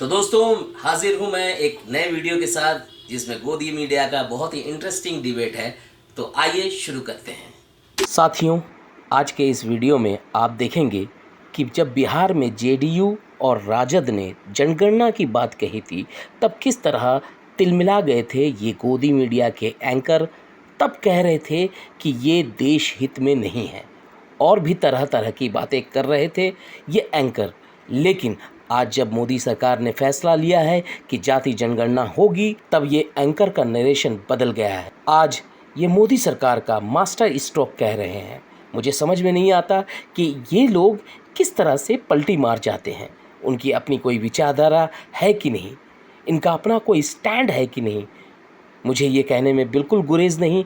तो दोस्तों हाजिर हूं मैं एक नए वीडियो के साथ जिसमें गोदी मीडिया का बहुत ही इंटरेस्टिंग डिबेट है। तो आइए शुरू करते हैं। साथियों, आज के इस वीडियो में आप देखेंगे कि जब बिहार में जेडीयू और राजद ने जनगणना की बात कही थी तब किस तरह तिलमिला गए थे ये गोदी मीडिया के एंकर। तब कह रहे थे कि ये देश हित में नहीं है और भी तरह तरह की बातें कर रहे थे ये एंकर। लेकिन आज जब मोदी सरकार ने फैसला लिया है कि जाति जनगणना होगी तब ये एंकर का नरेशन बदल गया है। आज ये मोदी सरकार का मास्टर स्ट्रोक कह रहे हैं। मुझे समझ में नहीं आता कि ये लोग किस तरह से पलटी मार जाते हैं। उनकी अपनी कोई विचारधारा है कि नहीं, इनका अपना कोई स्टैंड है कि नहीं। मुझे ये कहने में बिल्कुल गुरेज नहीं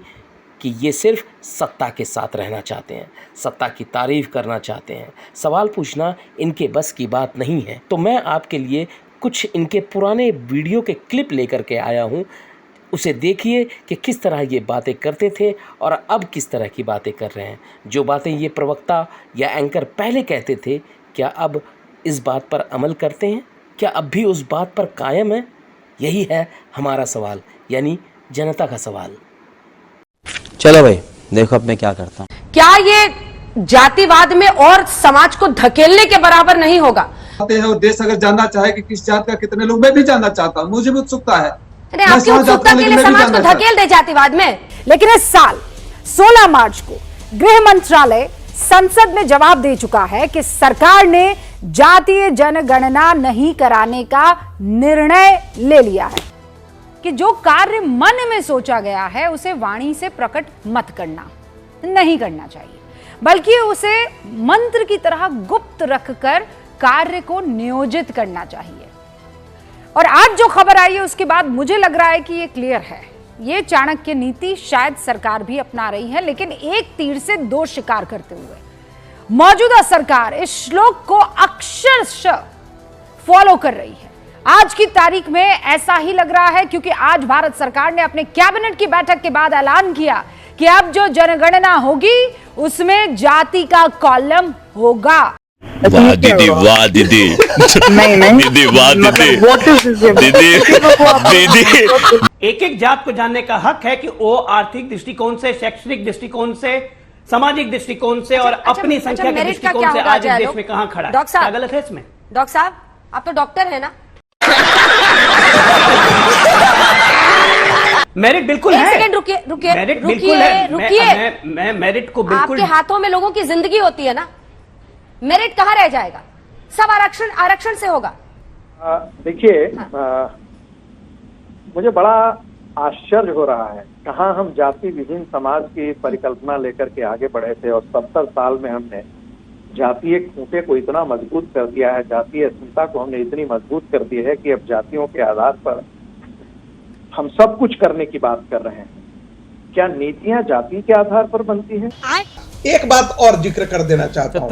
कि ये सिर्फ सत्ता के साथ रहना चाहते हैं, सत्ता की तारीफ़ करना चाहते हैं। सवाल पूछना इनके बस की बात नहीं है। तो मैं आपके लिए कुछ इनके पुराने वीडियो के क्लिप लेकर के आया हूँ। उसे देखिए कि किस तरह ये बातें करते थे और अब किस तरह की बातें कर रहे हैं। जो बातें ये प्रवक्ता या एंकर पहले कहते थे, क्या अब इस बात पर अमल करते हैं? क्या अब भी उस बात पर कायम है? यही है हमारा सवाल, यानी जनता का सवाल। चलो भाई, देखो अब मैं क्या करता हूँ। क्या ये जातिवाद में और समाज को धकेलने के बराबर नहीं होगा? और देश अगर जानना चाहे कि किस जात का कितने लोग, मैं भी जानना चाहता हूँ, मुझे भी उत्सुकता है। अरे आपकी उत्सुकता के लिए समाज को धकेल दे जातिवाद में। लेकिन इस साल 16 मार्च को गृह मंत्रालय संसद में जवाब दे चुका है कि सरकार ने जातीय जनगणना नहीं कराने का निर्णय ले लिया है कि जो कार्य मन में सोचा गया है उसे वाणी से प्रकट मत करना, नहीं करना चाहिए, बल्कि उसे मंत्र की तरह गुप्त रखकर कार्य को नियोजित करना चाहिए। और आज जो खबर आई है उसके बाद मुझे लग रहा है कि ये क्लियर है। ये चाणक्य नीति शायद सरकार भी अपना रही है, लेकिन एक तीर से दो शिकार करते हुए मौजूदा सरकार इस श्लोक को अक्षरशः फॉलो कर रही है। आज की तारीख में ऐसा ही लग रहा है, क्योंकि आज भारत सरकार ने अपने कैबिनेट की बैठक के बाद ऐलान किया कि अब जो जनगणना होगी उसमें जाति का कॉलम होगा। वाह दीदी, वाह दीदी, नहीं दीदी, वाह दीदी, दीदी। एक एक जात को जानने का हक है कि वो आर्थिक दृष्टिकोण से, शैक्षणिक दृष्टिकोण से, सामाजिक दृष्टिकोण से और अपनी संख्या के दृष्टिकोण से आज इस देश में कहां खड़ा है। डॉक्टर साहब, क्या गलत है इसमें? डॉक्टर साहब, आप तो डॉक्टर है ना? मेरिट बिल्कुल है। एक सेकंड रुकिए, रुकिए, मेरिट बिल्कुल है। मैं मेरिट को बिल्कुल। आपके हाथों में लोगों की जिंदगी होती है ना, मेरिट कहां रह जाएगा? सब आरक्षण से होगा। देखिए, मुझे बड़ा आश्चर्य हो रहा है। कहाँ हम जाति विहीन समाज की परिकल्पना लेकर के आगे बढ़े थे और 70 साल में हमने जातीय खूंटे को इतना मजबूत कर दिया है, जातीय अस्मिता को हमने इतनी मजबूत कर दी है कि अब जातियों के आधार पर हम सब कुछ करने की बात कर रहे हैं। क्या नीतियां जाति के आधार पर बनती हैं? एक बात और जिक्र कर देना चाहता हूँ,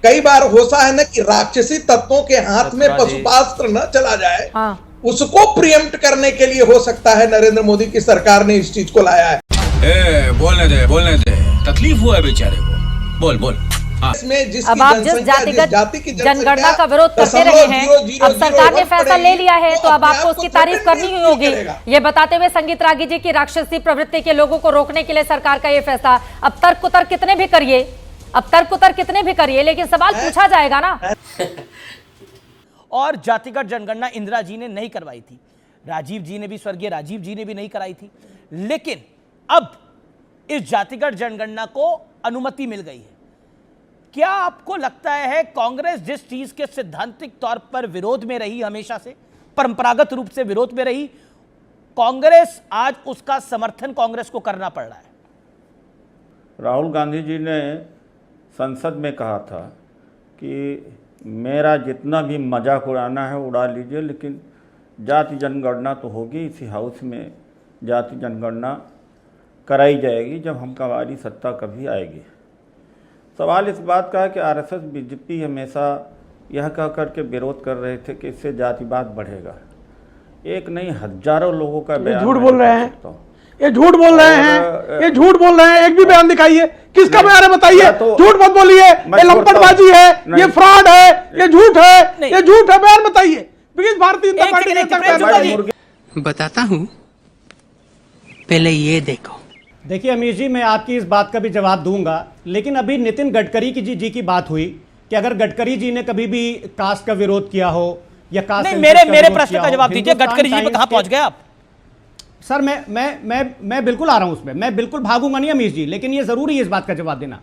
कई बार होता है ना कि राक्षसी तत्वों के हाथ में पशुपास्त्र न चला जाए, उसको प्रियम्प्ट करने के लिए हो सकता है नरेंद्र मोदी की सरकार ने इस चीज को लाया है। बोलने दे, तकलीफ हुआ है बेचारे को, बोल। अब आप जिस जातिगत जनगणना का विरोध करते रहे हैं, अब सरकार ने फैसला ले लिया है तो अब आपको उसकी तारीफ करनी ही होगी। ये बताते हुए संगीत रागी जी की राक्षसी प्रवृत्ति के लोगों को रोकने के लिए सरकार का ये फैसला। अब तर्क कुतर कितने भी करिए, लेकिन सवाल पूछा जाएगा ना। और जातिगत जनगणना इंदिरा जी ने नहीं करवाई थी, राजीव जी ने भी, स्वर्गीय राजीव जी ने भी नहीं कराई थी, लेकिन अब इस जातिगत जनगणना को अनुमति मिल गई है। क्या आपको लगता है कांग्रेस जिस चीज के सैद्धांतिक तौर पर विरोध में रही, हमेशा से परंपरागत रूप से विरोध में रही, कांग्रेस आज उसका समर्थन कांग्रेस को करना पड़ रहा है? राहुल गांधी जी ने संसद में कहा था कि मेरा जितना भी मजाक उड़ाना है उड़ा लीजिए, लेकिन जाति जनगणना तो होगी, इसी हाउस में जाति जनगणना कराई जाएगी जब हमारी सत्ता कभी आएगी। सवाल इस बात का है कि आरएसएस बीजेपी हमेशा यह कह करके विरोध कर रहे थे कि इससे जातिवाद बढ़ेगा। एक नहीं, हजारों लोगों का बयान। झूठ बोल रहे हैं, ये झूठ बोल रहे हैं, ये झूठ बोल रहे हैं। एक भी बयान दिखाइए, किसका बयान है बताइए। झूठ मत बोलिए, ये लंपटबाजी है, ये फ्रॉड है, ये झूठ है, ये झूठ है, बयान बताइए। प्लीज भारतीय जनता पार्टी नेता बताता हूँ, पहले ये देखो। देखिए अमीर जी, मैं आपकी इस बात का भी जवाब दूंगा, लेकिन अभी नितिन गडकरी जी की बात हुई कि अगर गडकरी जी ने कभी भी कास्ट का विरोध किया हो या कास्ट नहीं, मेरे प्रश्न का जवाब दीजिए, गडकरी जी पे कहां पहुंच गए आप? सर मैं बिल्कुल आ रहा हूं उसमें, मैं बिल्कुल भागूंगा नहीं अमीर जी, लेकिन ये जरूरी है इस बात का जवाब देना।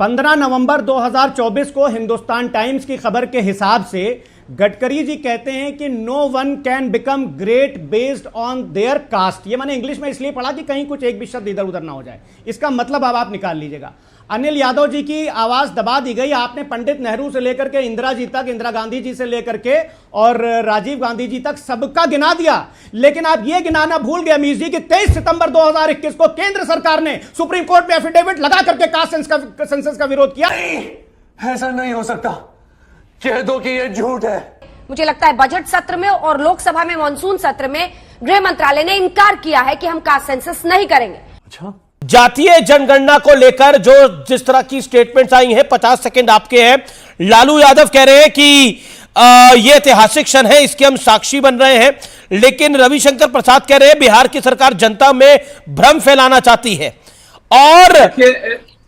15 नवंबर 2024 को हिंदुस्तान टाइम्स की खबर के हिसाब से गडकरी जी कहते हैं कि no one can become great based on their caste. ये मैंने इंग्लिश में इसलिए पढ़ा कि कहीं कुछ एक भी शब्द इधर उधर ना हो जाए, इसका मतलब अब आप निकाल लीजिएगा। अनिल यादव जी की आवाज दबा दी गई। आपने पंडित नेहरू से लेकर के इंदिरा जी तक, इंदिरा गांधी जी से लेकर के और राजीव गांधी जी तक सबका गिना दिया, लेकिन आप ये गिनाना भूल गए अमीर जी कि 23 सितंबर 2021 को केंद्र सरकार ने सुप्रीम कोर्ट में एफिडेविट लगा करके कास्ट सेंसस का विरोध किया। ऐसा नहीं हो सकता, कह दो कि ये झूठ है। मुझे लगता है बजट सत्र में और लोकसभा में मानसून सत्र में गृह मंत्रालय ने इनकार किया है कि हम कास्ट सेंसस नहीं करेंगे। अच्छा, जातीय जनगणना को लेकर जो जिस तरह की स्टेटमेंट्स आई हैं, 50 सेकंड आपके हैं। लालू यादव कह रहे हैं कि यह ऐतिहासिक क्षण है, इसके हम साक्षी बन रहे हैं, लेकिन रविशंकर प्रसाद कह रहे हैं बिहार की सरकार जनता में भ्रम फैलाना चाहती है,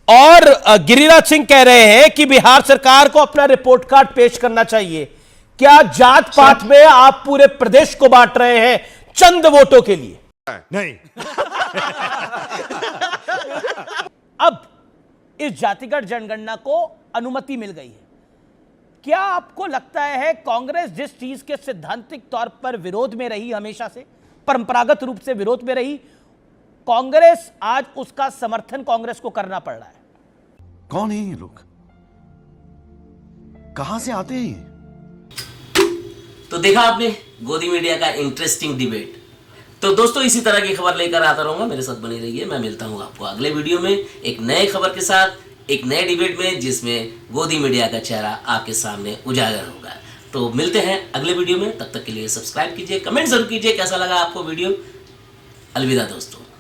और गिरिराज सिंह कह रहे हैं कि बिहार सरकार को अपना रिपोर्ट कार्ड पेश करना चाहिए। क्या जात पात में आप पूरे प्रदेश को बांट रहे हैं चंद वोटों के लिए? नहीं। अब इस जातिगत जनगणना को अनुमति मिल गई है। क्या आपको लगता है कांग्रेस जिस चीज के सैद्धांतिक तौर पर विरोध में रही, हमेशा से परंपरागत रूप से विरोध में रही, कांग्रेस आज उसका समर्थन कांग्रेस को करना पड़ रहा है? कौन है ये लोग, कहां से आते हैं? तो देखा आपने गोदी मीडिया का इंटरेस्टिंग डिबेट। तो दोस्तों इसी तरह की खबर लेकर आता रहूंगा, मेरे साथ बनी रहिए। मैं मिलता हूं आपको अगले वीडियो में एक नए खबर के साथ, एक नए डिबेट में, जिसमें गोदी मीडिया का चेहरा आपके सामने उजागर होगा। तो मिलते हैं अगले वीडियो में, तब तक के लिए सब्सक्राइब कीजिए, कमेंट जरूर कीजिए कैसा लगा आपको वीडियो। अलविदा दोस्तों।